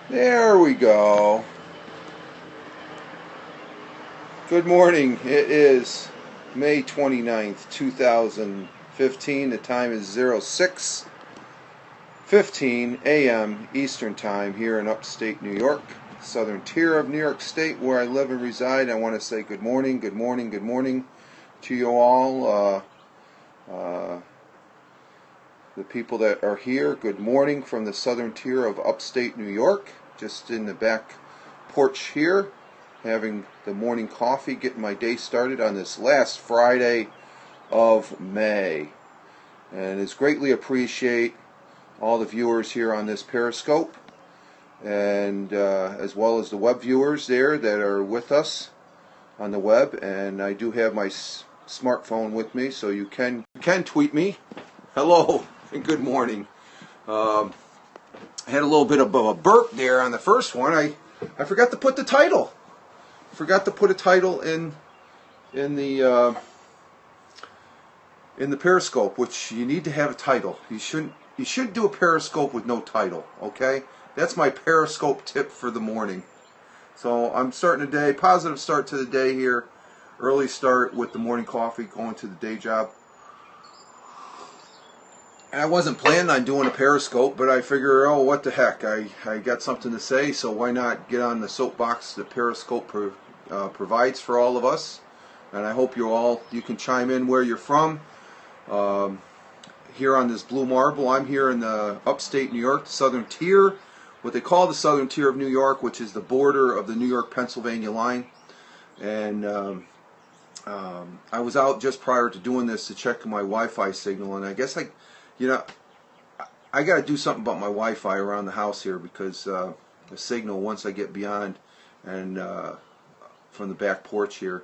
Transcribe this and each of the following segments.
There we go. Good morning. It is May 29th, 2015. The time is 06:15 a.m. Eastern Time here in upstate New York, southern tier of New York State where I live and reside. I want to say good morning to you all. The people that are here, good morning from the southern tier of upstate New York, just in the back porch here, having the morning coffee, getting my day started on this last Friday of May. And it's greatly appreciate all the viewers here on this Periscope, and as well as the web viewers there that are with us on the web. And I do have my smartphone with me, so you can tweet me. Hello and good morning. I had a little bit of a burp there on the first one. I forgot to put the title. Forgot to put a title in the Periscope, which you need to have a title. You should do a Periscope with no title. Okay, that's my Periscope tip for the morning. So I'm starting the day, positive start to the day here, early start with the morning coffee, going to the day job. And I wasn't planning on doing a Periscope, but I figure, oh, what the heck, I got something to say, so why not get on the soapbox that Periscope provides for all of us. And I hope you can chime in where you're from. Here on this blue marble, I'm here in the upstate New York, the southern tier, what they call the southern tier of New York, which is the border of the New York-Pennsylvania line. And I was out just prior to doing this to check my Wi-Fi signal, and I guess I got to do something about my Wi-Fi around the house here, because the signal, once I get beyond and from the back porch here,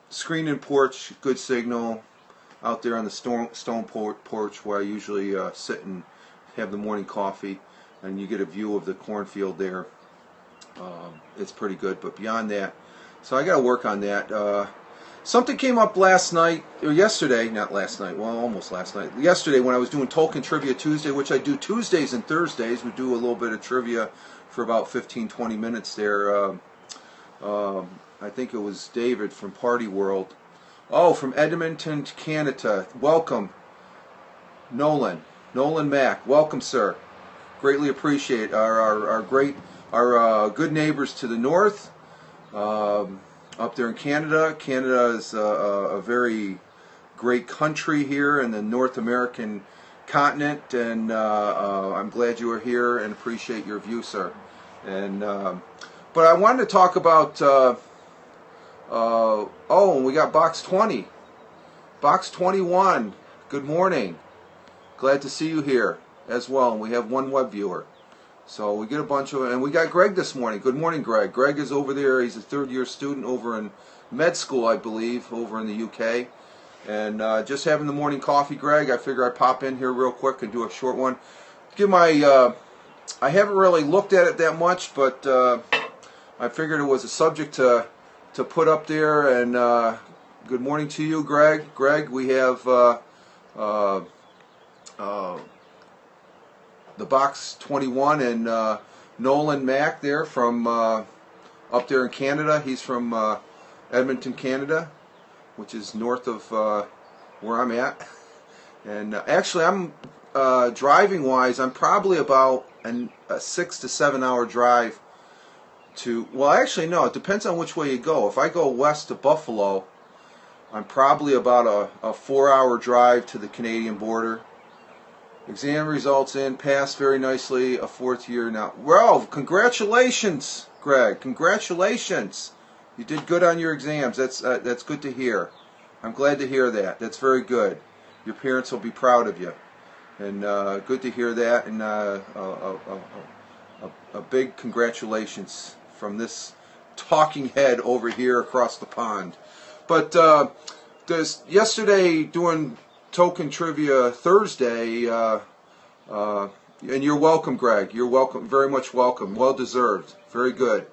screen and porch, good signal. Out there on the stone porch where I usually sit and have the morning coffee, and you get a view of the cornfield there. It's pretty good, but beyond that, so I got to work on that. Something came up last night, or yesterday, not last night, well, almost last night. Yesterday when I was doing Tolkien Trivia Tuesday, which I do Tuesdays and Thursdays. We do a little bit of trivia for about 15-20 minutes there. I think it was David from Party World. Oh, from Edmonton, Canada. Welcome, Nolan Mack. Welcome, sir. Greatly appreciate our good neighbors to the north. Up there in Canada. Canada is a very great country here in the North American continent, and I'm glad you are here and appreciate your view, sir. And but I wanted to talk about and we got box 20, box 21. Good morning. Glad to see you here as well. And we have one web viewer. So we get a bunch of, and we got Greg this morning. Good morning, Greg. Greg is over there. He's a third-year student over in med school, I believe, over in the UK. And just having the morning coffee, Greg. I figure I'd pop in here real quick and do a short one. Give my, I haven't really looked at it that much, but I figured it was a subject to put up there. And good morning to you, Greg. Greg, we have the box 21 and Nolan Mack there from up there in Canada. He's from Edmonton, Canada, which is north of where I'm at. And actually, I'm driving wise, I'm probably about a 6 to 7 hour drive to, well, actually no, it depends on which way you go. If I go west to Buffalo, I'm probably about a 4 hour drive to the Canadian border. Exam results in, passed very nicely, a fourth year now. Well, congratulations, Greg. Congratulations. You did good on your exams. That's good to hear. I'm glad to hear that. That's very good. Your parents will be proud of you. And good to hear that. And a big congratulations from this talking head over here across the pond. But yesterday doing Token Trivia Thursday, and you're welcome, Greg. You're welcome, very much welcome. Well deserved. Very good.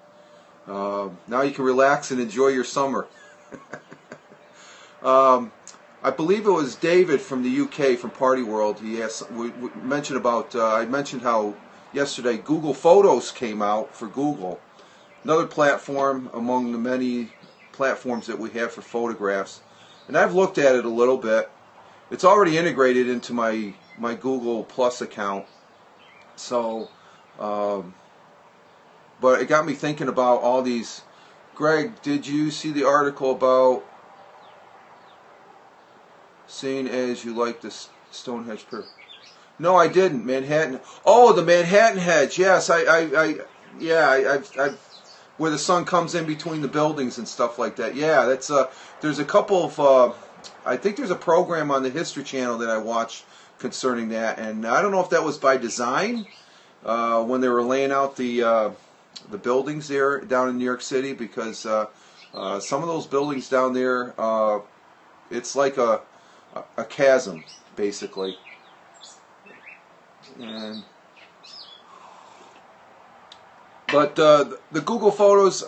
Now you can relax and enjoy your summer. I believe it was David from the UK from Party World. He asked, we mentioned about, I mentioned how yesterday Google Photos came out for Google. Another platform among the many platforms that we have for photographs. And I've looked at it a little bit. It's already integrated into my Google Plus account. So, but it got me thinking about all these. Greg, did you see the article about seeing as you like the Stonehenge Pier? No, I didn't. Manhattan. Oh, the Manhattan Hedge. Yes, I've where the sun comes in between the buildings and stuff like that. Yeah, that's there's a couple of I think there's a program on the History Channel that I watched concerning that, and I don't know if that was by design when they were laying out the buildings there down in New York City, because some of those buildings down there, it's like a chasm basically, and. But the Google Photos,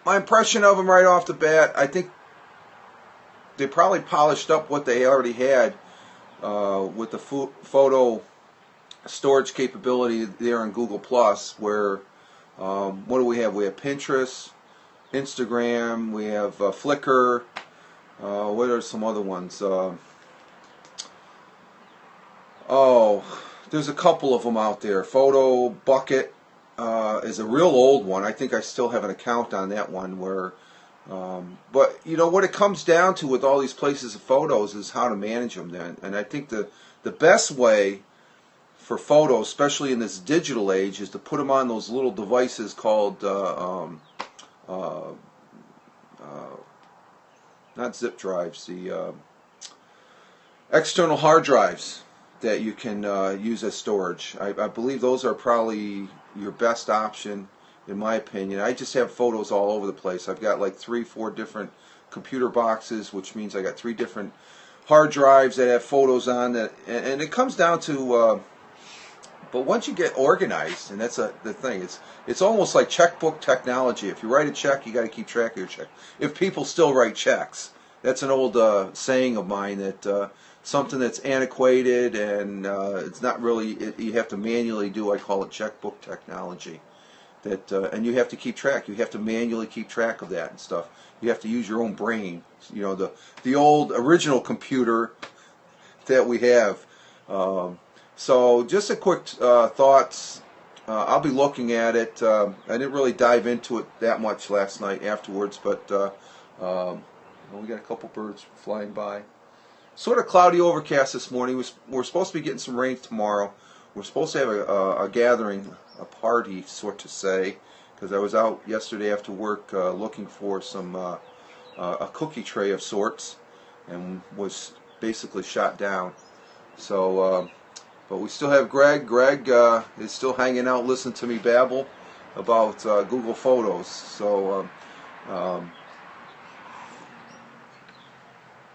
my impression of them right off the bat, I think they probably polished up what they already had with the photo storage capability there on Google Plus. Where what do we have? We have Pinterest, Instagram, we have Flickr. What are some other ones? There's a couple of them out there. Photo Bucket is a real old one. I think I still have an account on that one. Where, but you know what it comes down to with all these places of photos is how to manage them. Then, and I think the best way for photos, especially in this digital age, is to put them on those little devices called not zip drives, the external hard drives that you can use as storage. I believe those are probably your best option, in my opinion. I just have photos all over the place. I've got like 3-4 different computer boxes, which means I got 3 different hard drives that have photos on that, and it comes down to. But once you get organized, and that's the thing, it's almost like checkbook technology. If you write a check, you got to keep track of your check. If people still write checks, that's an old saying of mine, that something that's antiquated and it's not really, you have to manually do. I call it checkbook technology. That and you have to keep track. You have to manually keep track of that and stuff. You have to use your own brain. You know, the old original computer that we have. So just a quick thoughts. I'll be looking at it. I didn't really dive into it that much last night afterwards, but we got a couple birds flying by. Sort of cloudy overcast this morning. We're supposed to be getting some rain tomorrow. We're supposed to have a gathering, a party, sort to say, because I was out yesterday after work looking for some a cookie tray of sorts, and was basically shot down. So, but we still have Greg. Greg is still hanging out, listening to me babble about Google Photos. So,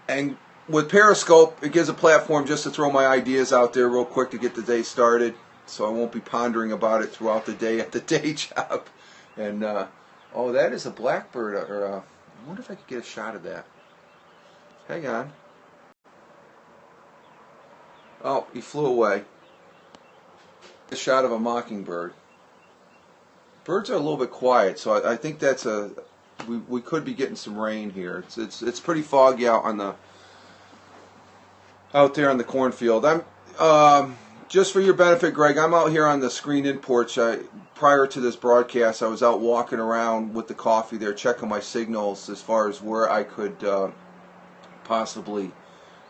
and with Periscope, it gives a platform just to throw my ideas out there real quick to get the day started, so I won't be pondering about it throughout the day at the day job. And oh, that is a blackbird. I wonder if I could get a shot of that. Hang on. Oh, he flew away. A shot of a mockingbird. Birds are a little bit quiet, so I think that's we could be getting some rain here. It's pretty foggy out there on the cornfield. I'm just for your benefit, Greg, I'm out here on the screened-in porch. Prior to this broadcast, I was out walking around with the coffee there, checking my signals as far as where I could possibly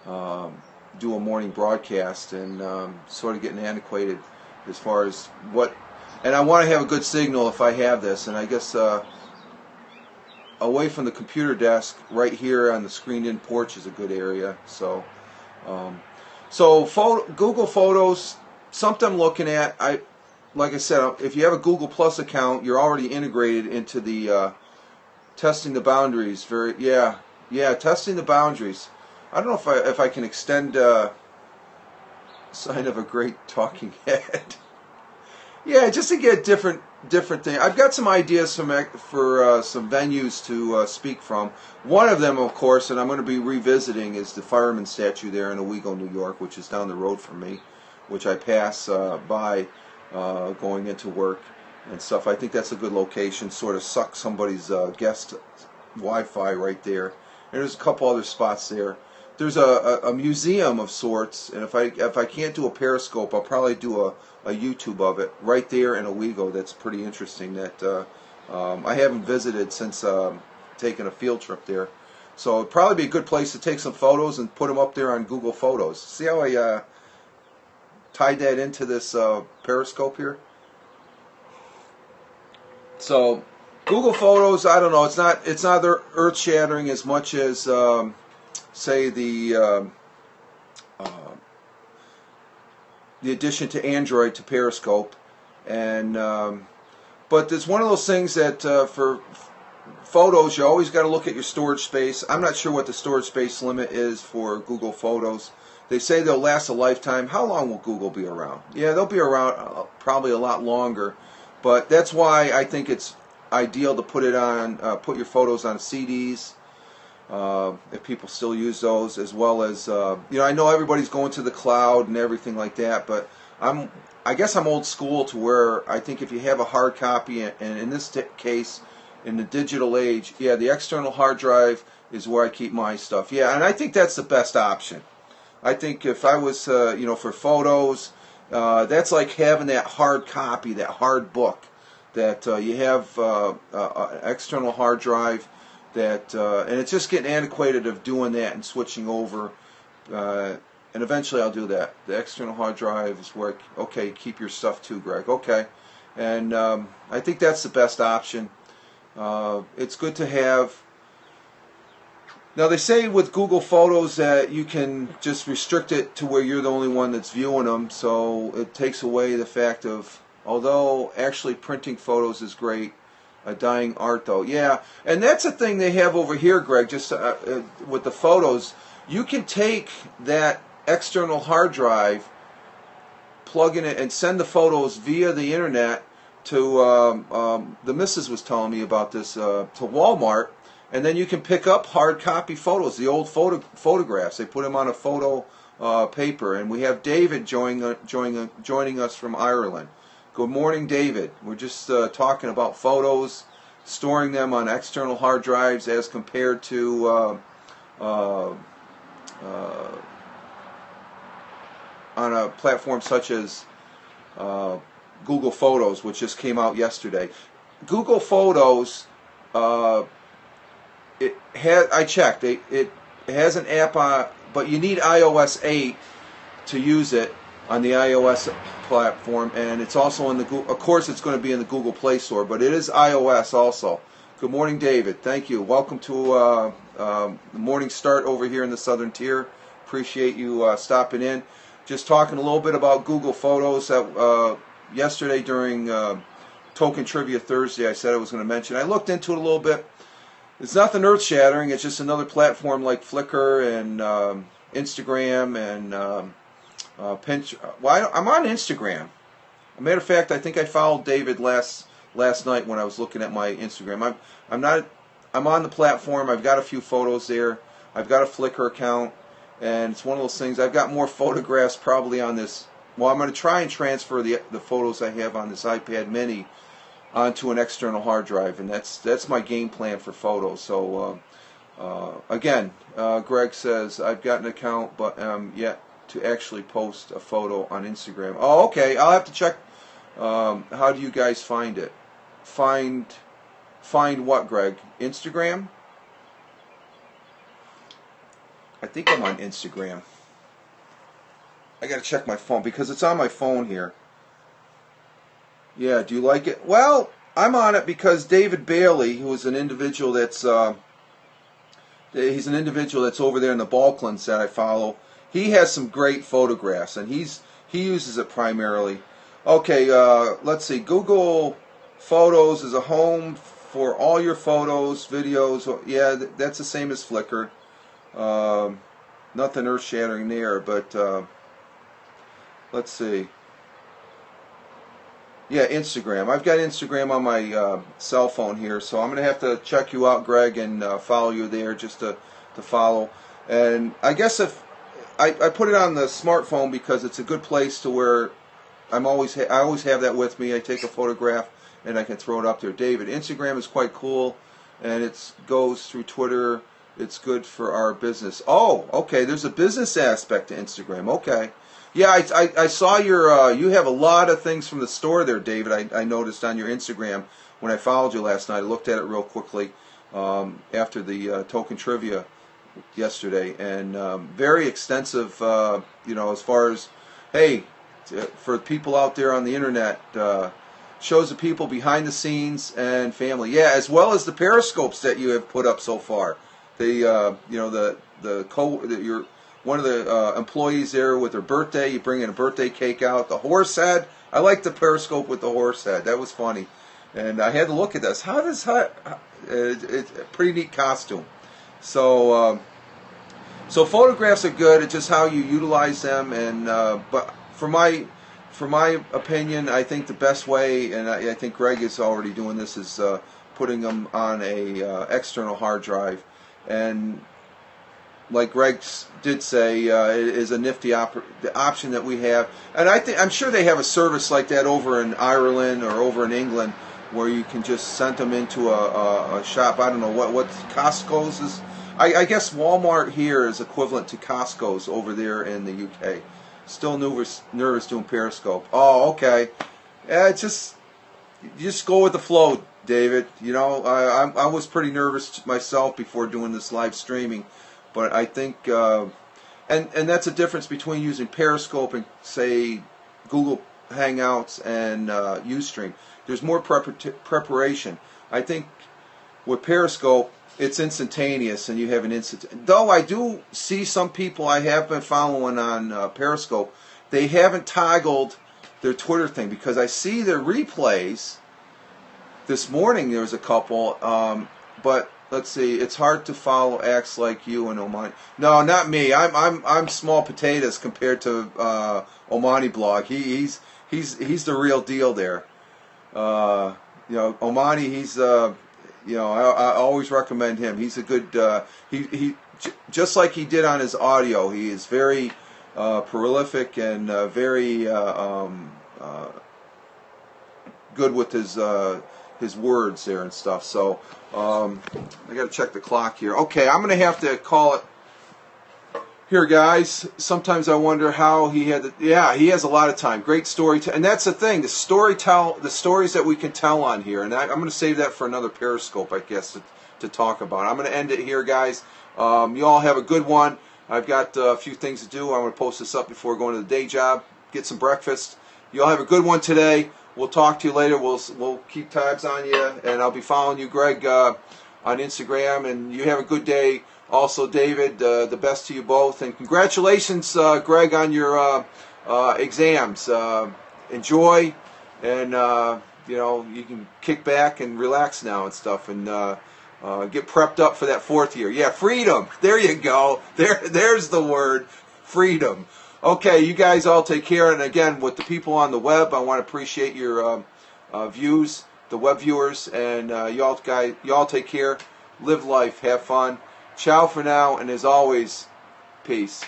do a morning broadcast, and sort of getting antiquated as far as what. And I want to have a good signal if I have this, and I guess away from the computer desk, right here on the screened-in porch is a good area. So. Google Photos, something I'm looking at. Like I said, if you have a Google Plus account, you're already integrated into the testing the boundaries. Testing the boundaries. I don't know if I can extend sign of a great talking head. Yeah, just to get different thing. I've got some ideas for some venues to speak from. One of them, of course, and I'm going to be revisiting, is the fireman statue there in Owego, New York, which is down the road from me, which I pass by going into work and stuff. I think that's a good location. Sort of suck somebody's guest Wi-Fi right there. And there's a couple other spots there. There's a museum of sorts, and if I can't do a Periscope, I'll probably do a YouTube of it right there in Owego. That's pretty interesting. That I haven't visited since taking a field trip there, so it'd probably be a good place to take some photos and put them up there on Google Photos. See how I tied that into this Periscope here? So Google Photos, I don't know. It's not earth shattering as much as say the addition to Android to Periscope, and but it's one of those things that for photos you always got to look at your storage space. I'm not sure what the storage space limit is for Google Photos. They say they'll last a lifetime. How long will Google be around? Yeah, they'll be around probably a lot longer, but that's why I think it's ideal to put it on put your photos on CDs. If people still use those, as well as I know everybody's going to the cloud and everything like that, but I guess I'm old school to where I think if you have a hard copy, and in this case, in the digital age, yeah, the external hard drive is where I keep my stuff. Yeah, and I think that's the best option. I think if I was for photos, that's like having that hard copy, that hard book, that you have an external hard drive. And it's just getting antiquated of doing that and switching over, and eventually I'll do that. The external hard drive is where, okay, keep your stuff too, Greg. Okay, and I think that's the best option. It's good to have. Now they say with Google Photos that you can just restrict it to where you're the only one that's viewing them, so it takes away the fact of, although actually printing photos is great, a dying art, though. Yeah, and that's a thing they have over here, Greg, just with the photos. You can take that external hard drive, plug in it, and send the photos via the internet to, the missus was telling me about this, to Walmart, and then you can pick up hard copy photos, the old photographs. They put them on a photo paper, and we have David joining us from Ireland. Good morning, David. We're just talking about photos, storing them on external hard drives as compared to on a platform such as Google Photos, which just came out yesterday. Google Photos, I checked. It has an app on, but you need iOS 8 to use it on the iOS platform, and it's also in the Google, of course it's going to be in the Google Play Store, but it is iOS also. Good morning, David. Thank you. Welcome to the morning start over here in the Southern Tier. Appreciate you stopping in. Just talking a little bit about Google Photos. Yesterday during Token Trivia Thursday, I said I was going to mention. I looked into it a little bit. It's nothing earth-shattering. It's just another platform like Flickr and Instagram and Pinterest. Well, I'm on Instagram. As a matter of fact, I think I followed David last night when I was looking at my Instagram. I'm on the platform. I've got a few photos there. I've got a Flickr account, and it's one of those things. I've got more photographs probably on this. Well, I'm going to try and transfer the photos I have on this iPad Mini onto an external hard drive, and that's my game plan for photos. So again, Greg says I've got an account, but yet to actually post a photo on Instagram. Oh, okay. I'll have to check. How do you guys find it? Find what, Greg? Instagram? I think I'm on Instagram. I got to check my phone because it's on my phone here. Yeah, do you like it? Well, I'm on it because David Bailey, who is an individual that's he's an individual that's over there in the Balklands that I follow. He has some great photographs, and he uses it primarily. Okay, let's see. Google Photos is a home for all your photos, videos. Yeah, that's the same as Flickr. Nothing earth-shattering there, but let's see. Yeah, Instagram. I've got Instagram on my cell phone here, so I'm going to have to check you out, Greg, and follow you there just to follow. And I guess if I put it on the smartphone because it's a good place to where I always have that with me. I take a photograph and I can throw it up there. David, Instagram is quite cool, and it goes through Twitter. It's good for our business. Oh, okay. There's a business aspect to Instagram. Okay. Yeah, I saw your, you have a lot of things from the store there, David. I noticed on your Instagram when I followed you last night. I looked at it real quickly after the token trivia yesterday, and very extensive, as far as, hey, for people out there on the internet, shows the people behind the scenes and family. Yeah, as well as the periscopes that you have put up so far. You're one of the employees there with her birthday. You bring in a birthday cake out. The horse head. I like the periscope with the horse head. That was funny, and I had to look at this. It's a pretty neat costume. So photographs are good. It's just how you utilize them. And but for my opinion, I think the best way, and I think Greg is already doing this, is putting them on a external hard drive. And like Greg did say, it is a nifty the option that we have. And I'm sure they have a service like that over in Ireland or over in England, where you can just send them into a shop. I don't know what Costco's is. I guess Walmart here is equivalent to Costco's over there in the UK. Still nervous doing Periscope. Oh, okay. Yeah, you just go with the flow, David. I was pretty nervous myself before doing this live streaming, but I think, and that's a difference between using Periscope and, say, Google Hangouts and Ustream. There's more preparation. I think with Periscope, it's instantaneous, and you have an instant. Though I do see some people I have been following on Periscope, they haven't toggled their Twitter thing, because I see their replays. This morning there was a couple, but let's see. It's hard to follow acts like you and Omani. No, not me. I'm small potatoes compared to Omani blog. He's the real deal there. Omani. He's I always recommend him. He's a good. He just like he did on his audio. He is very prolific and very good with his words there and stuff. So I got to check the clock here. Okay, I'm going to have to call it here, guys. Sometimes I wonder how he had. He has a lot of time. Great story, and that's the thing. The stories that we can tell on here, and I'm going to save that for another Periscope, I guess, to talk about. I'm going to end it here, guys. You all have a good one. I've got a few things to do. I'm going to post this up before going to the day job. Get some breakfast. You all have a good one today. We'll talk to you later. We'll keep tabs on you, and I'll be following you, Greg, on Instagram. And you have a good day. Also, David, the best to you both, and congratulations, Greg, on your exams. Enjoy, and you can kick back and relax now and stuff, and get prepped up for that fourth year. Yeah, freedom. There you go. There's the word, freedom. Okay, you guys all take care. And again, with the people on the web, I want to appreciate your views, the web viewers, and you all take care. Live life. Have fun. Ciao for now, and as always, peace.